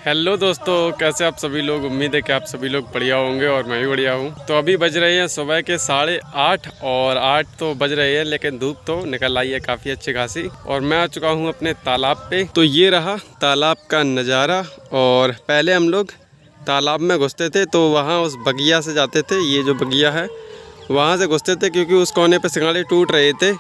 Hello दोस्तों, कैसे आप सभी लोग। उम्मीद है कि आप सभी लोग बढ़िया होंगे और मैं भी बढ़िया हूँ। तो अभी बज रहे हैं सुबह के 8:30 और 8 तो बज रहे हैं, लेकिन धूप तो निकल आई है काफ़ी अच्छी खासी। और मैं आ चुका हूँ अपने तालाब पे। तो ये रहा तालाब का नज़ारा। और पहले हम लोग तालाब में घुसते थे तो वहाँ उस बगिया से जाते थे, ये जो बगिया है वहाँ से घुसते थे, क्योंकि उस कोने पर सिंगाड़े टूट रहे थे।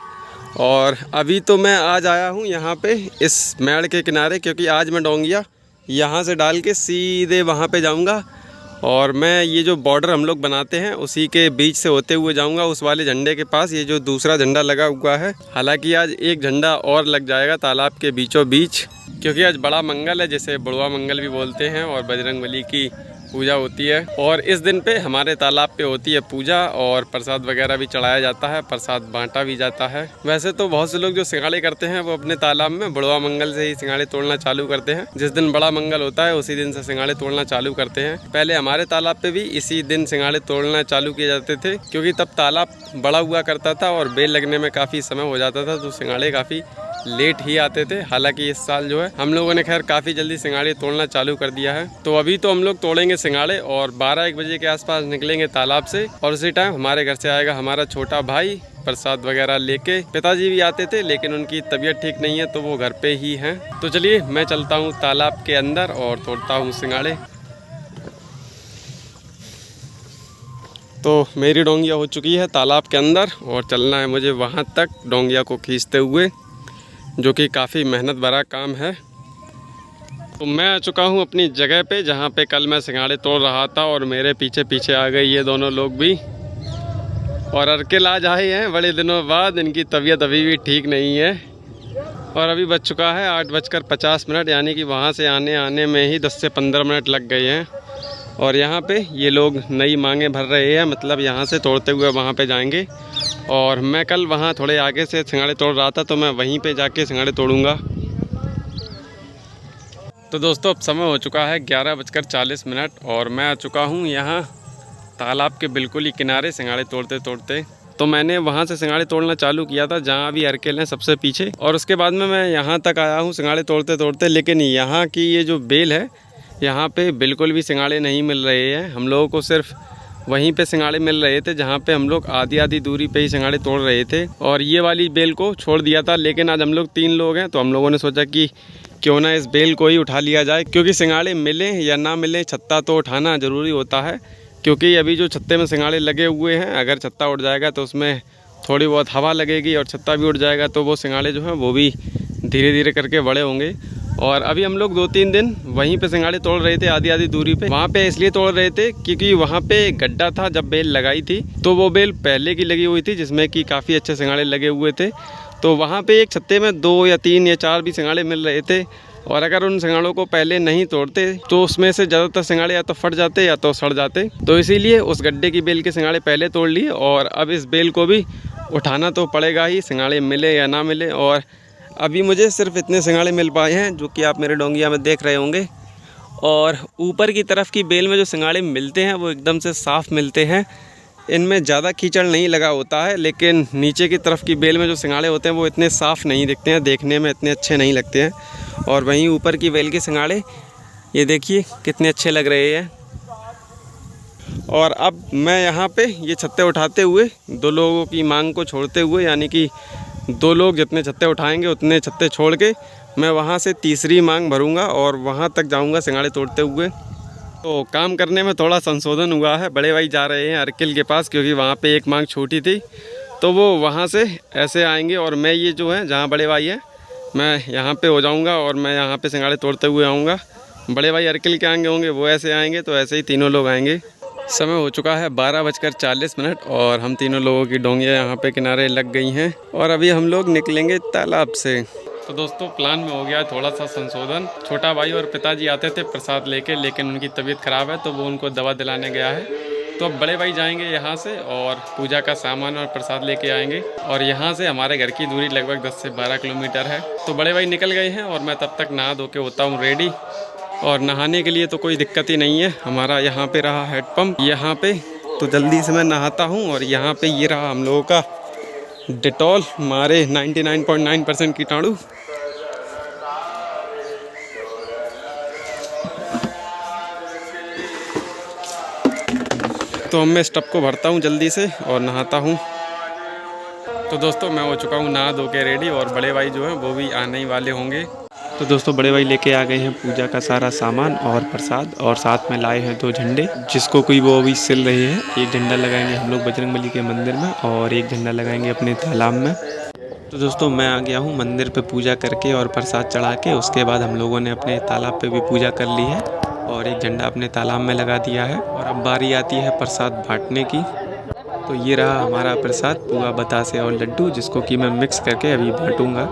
और अभी तो मैं आज आया हूँ यहाँ पे इस मेड़ के किनारे, क्योंकि आज मैं डोंगिया यहाँ से डाल के सीधे वहाँ पे जाऊँगा। और मैं ये जो बॉर्डर हम लोग बनाते हैं उसी के बीच से होते हुए जाऊँगा उस वाले झंडे के पास, ये जो दूसरा झंडा लगा हुआ है। हालांकि आज एक झंडा और लग जाएगा तालाब के बीचों बीच, क्योंकि आज बड़ा मंगल है, जिसे बुढ़वा मंगल भी बोलते हैं, और बजरंगबली की पूजा होती है। और इस दिन पे हमारे तालाब पे होती है पूजा, और प्रसाद वगैरह भी चढ़ाया जाता है, प्रसाद बांटा भी जाता है। वैसे तो बहुत से लोग जो सिंगाड़े करते हैं वो अपने तालाब में बुढ़वा मंगल से ही सिंगाड़े तोड़ना चालू करते हैं। जिस दिन बड़ा मंगल होता है उसी दिन से सिंगाड़े तोड़ना चालू करते हैं। पहले हमारे तालाब पे भी इसी दिन सिंगाड़े तोड़ना चालू किए जाते थे, क्योंकि तब तालाब बड़ा हुआ करता था और बेल लगने में काफ़ी समय हो जाता था, तो सिंगाड़े काफ़ी लेट ही आते थे। हालांकि इस साल जो है हम लोगों ने खैर काफ़ी जल्दी सिंगाड़े तोड़ना चालू कर दिया है। तो अभी तो हम लोग तोड़ेंगे सिंगाड़े और 12-1 बजे के आसपास निकलेंगे तालाब से। और उसी टाइम हमारे घर से आएगा हमारा छोटा भाई प्रसाद वगैरह लेके। पिताजी भी आते थे, लेकिन उनकी तबीयत ठीक नहीं है तो वो घर पे ही हैं। तो चलिए मैं चलता हूँ तालाब के अंदर और तोड़ता हूँ सिंगाड़े। तो मेरी डोंगिया हो चुकी है तालाब के अंदर और चलना है मुझे वहाँ तक डोंगिया को खींचते हुए, जो कि काफ़ी मेहनत भरा काम है। तो मैं आ चुका हूँ अपनी जगह पे, जहाँ पे कल मैं सिंगाड़े तोड़ रहा था, और मेरे पीछे पीछे आ गए ये दोनों लोग भी। और अर्किल आज आए हैं बड़े दिनों बाद, इनकी तबीयत अभी भी ठीक नहीं है। और अभी बज चुका है 8:50, यानी कि वहाँ से आने में ही 10 से 15 मिनट लग गए हैं। और यहाँ पे ये लोग नई मांगे भर रहे हैं, मतलब यहाँ से तोड़ते हुए वहाँ पे जाएंगे। और मैं कल वहाँ थोड़े आगे से सिंगाड़े तोड़ रहा था, तो मैं वहीं पे जाके सिंगाड़े तोड़ूंगा। तो दोस्तों अब समय हो चुका है 11:40 और मैं आ चुका हूँ यहाँ तालाब के बिल्कुल ही किनारे सिंगाड़े तोड़ते तोड़ते। तो मैंने वहाँ से सिंगाड़े तोड़ना चालू किया था जहाँ अभी अर्किल हैं सबसे पीछे, और उसके बाद में मैं यहाँ तक आया हूँ सिंगाड़े तोड़ते तोड़ते। लेकिन यहाँ की ये जो बेल है, यहाँ पे बिल्कुल भी सिंगाड़े नहीं मिल रहे हैं। हम लोगों को सिर्फ वहीं पे सिंगाड़े मिल रहे थे जहाँ पे हम लोग आधी दूरी पे ही सिंगाड़े तोड़ रहे थे, और ये वाली बेल को छोड़ दिया था। लेकिन आज हम लोग 3 लोग हैं, तो हम लोगों ने सोचा कि क्यों ना इस बेल को ही उठा लिया जाए, क्योंकि सिंगाड़े मिले या ना मिले छत्ता तो उठाना ज़रूरी होता है। क्योंकि अभी जो छत्ते में सिंगाड़े लगे हुए हैं, अगर छत्ता उठ जाएगा तो उसमें थोड़ी बहुत हवा लगेगी, और छत्ता भी उठ जाएगा तो वो सिंगाड़े जो हैं वो भी धीरे धीरे करके बड़े होंगे। और अभी हम लोग 2-3 दिन वहीं पे सिंगाड़े तोड़ रहे थे आधी दूरी पे। वहाँ पे इसलिए तोड़ रहे थे क्योंकि वहाँ पे गड्ढा था, जब बेल लगाई थी तो वो बेल पहले की लगी हुई थी, जिसमें कि काफ़ी अच्छे सिंगाड़े लगे हुए थे। तो वहाँ पे एक छत्ते में 2 या 3 या 4 भी सिंगाड़े मिल रहे थे, और अगर उन सिंगाड़ों को पहले नहीं तोड़ते तो उसमें से ज़्यादातर सिंगाड़े या तो फट जाते या तो सड़ जाते। तो इसीलिए उस गड्ढे की बेल के सिंगाड़े पहले तोड़ लिए, और अब इस बेल को भी उठाना तो पड़ेगा ही, सिंगाड़े मिले या ना मिले। और अभी मुझे सिर्फ इतने सिंगाड़े मिल पाए हैं जो कि आप मेरे डोंगिया में देख रहे होंगे। और ऊपर की तरफ की बेल में जो सिंगाड़े मिलते हैं वो एकदम से साफ़ मिलते हैं, इनमें ज़्यादा कीचड़ नहीं लगा होता है। लेकिन नीचे की तरफ की बेल में जो सिंगाड़े होते हैं वो इतने साफ़ नहीं दिखते हैं, देखने में इतने अच्छे नहीं लगते हैं। और वहीं ऊपर की बेल के सिंगाड़े ये देखिए कितने अच्छे लग रहे हैं। और अब मैं यहाँ पे ये छत्ते उठाते हुए 2 लोगों की मांग को छोड़ते हुए, यानी कि 2 लोग जितने छत्ते उठाएंगे उतने छत्ते छोड़ के मैं वहाँ से तीसरी मांग भरूँगा और वहाँ तक जाऊँगा सिंगाड़े तोड़ते हुए। तो काम करने में थोड़ा संशोधन हुआ है, बड़े भाई जा रहे हैं अर्किल के पास, क्योंकि वहाँ पे एक मांग छोटी थी, तो वो वहाँ से ऐसे आएंगे। और मैं ये जो है जहाँ बड़े भाई हैं मैं यहाँ पे हो जाऊँगा, और मैं यहाँ पे सिंगाड़े तोड़ते हुए आऊँगा। बड़े भाई अर्किल के आएंगे होंगे, वो ऐसे आएंगे, तो ऐसे ही तीनों लोग आएंगे। समय हो चुका है 12:40 और हम तीनों लोगों की डोंगियाँ यहाँ पे किनारे लग गई हैं, और अभी हम लोग निकलेंगे तालाब से। तो दोस्तों प्लान में हो गया थोड़ा सा संशोधन। छोटा भाई और पिताजी आते थे प्रसाद लेके, लेकिन उनकी तबीयत ख़राब है तो वो उनको दवा दिलाने गया है। तो अब बड़े भाई जाएंगे यहाँ से और पूजा का सामान और प्रसाद लेके आएंगे। और यहाँ से हमारे घर की दूरी लगभग 10 से 12 किलोमीटर है। तो बड़े भाई निकल गए हैं और मैं तब तक नहा धो के होता हूँ रेडी। और नहाने के लिए तो कोई दिक्कत ही नहीं है, हमारा यहाँ पे रहा हैंडपम्प यहाँ पे, तो जल्दी से मैं नहाता हूँ। और यहाँ पे ये रहा हम लोगों का डेटॉल, मारे 99.9% कीटाणु। तो अब मैं इस टब को भरता हूँ जल्दी से और नहाता हूँ। तो दोस्तों मैं हो चुका हूँ नहा धो के रेडी और बड़े भाई जो हैं वो भी आने ही वाले होंगे। तो दोस्तों बड़े भाई लेके आ गए हैं पूजा का सारा सामान और प्रसाद, और साथ में लाए हैं 2 झंडे जिसको कोई वो अभी सिल रहे हैं। एक झंडा लगाएंगे हम लोग बजरंगबली के मंदिर में और एक झंडा लगाएंगे अपने तालाब में। तो दोस्तों मैं आ गया हूँ मंदिर पे पूजा करके और प्रसाद चढ़ा के। उसके बाद हम लोगों ने अपने तालाब पे भी पूजा कर ली है और एक झंडा अपने तालाब में लगा दिया है। और अब बारी आती है प्रसाद बांटने की। तो ये रहा हमारा प्रसाद, पुआ, बतासे और लड्डू, जिसको कि मैं मिक्स करके अभी बांटूंगा।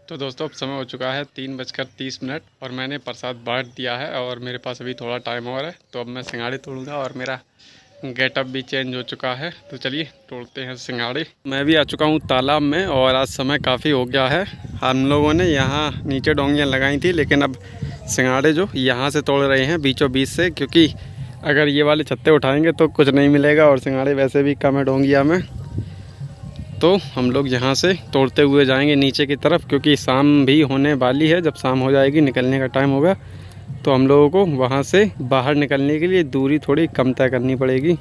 तो दोस्तों अब समय हो चुका है 3:30 और मैंने प्रसाद बांट दिया है और मेरे पास अभी थोड़ा टाइम और है। तो अब मैं सिंघाड़े तोड़ूंगा और मेरा गेटअप भी चेंज हो चुका है। तो चलिए तोड़ते हैं सिंघाड़े। मैं भी आ चुका हूँ तालाब में और आज समय काफ़ी हो गया है। हम लोगों ने यहाँ नीचे डोंगियाँ लगाई थी, लेकिन अब सिंघाड़े जो यहाँ से तोड़ रहे हैं बीचों बीच से, क्योंकि अगर ये वाले छत्ते उठाएंगे तो कुछ नहीं मिलेगा और सिंघाड़े वैसे भी कम है डोंगिया में। तो हम लोग यहाँ से तोड़ते हुए जाएंगे नीचे की तरफ, क्योंकि शाम भी होने वाली है। जब शाम हो जाएगी, निकलने का टाइम होगा, तो हम लोगों को वहाँ से बाहर निकलने के लिए दूरी थोड़ी कम तय करनी पड़ेगी।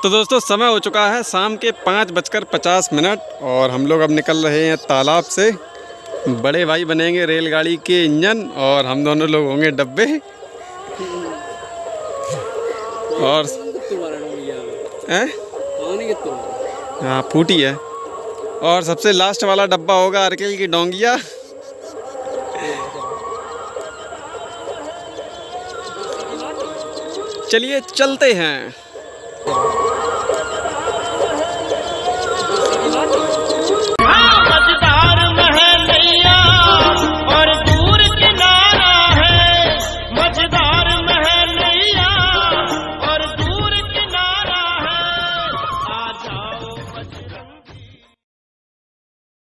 तो दोस्तों समय हो चुका है शाम के 5:50 और हम लोग अब निकल रहे हैं तालाब से। बड़े भाई बनेंगे रेलगाड़ी के इंजन और हम दोनों लोग होंगे डब्बे। और हाँ फूटी है। और सबसे लास्ट वाला डब्बा होगा अर्केल की डोंगिया। चलिए चलते हैं।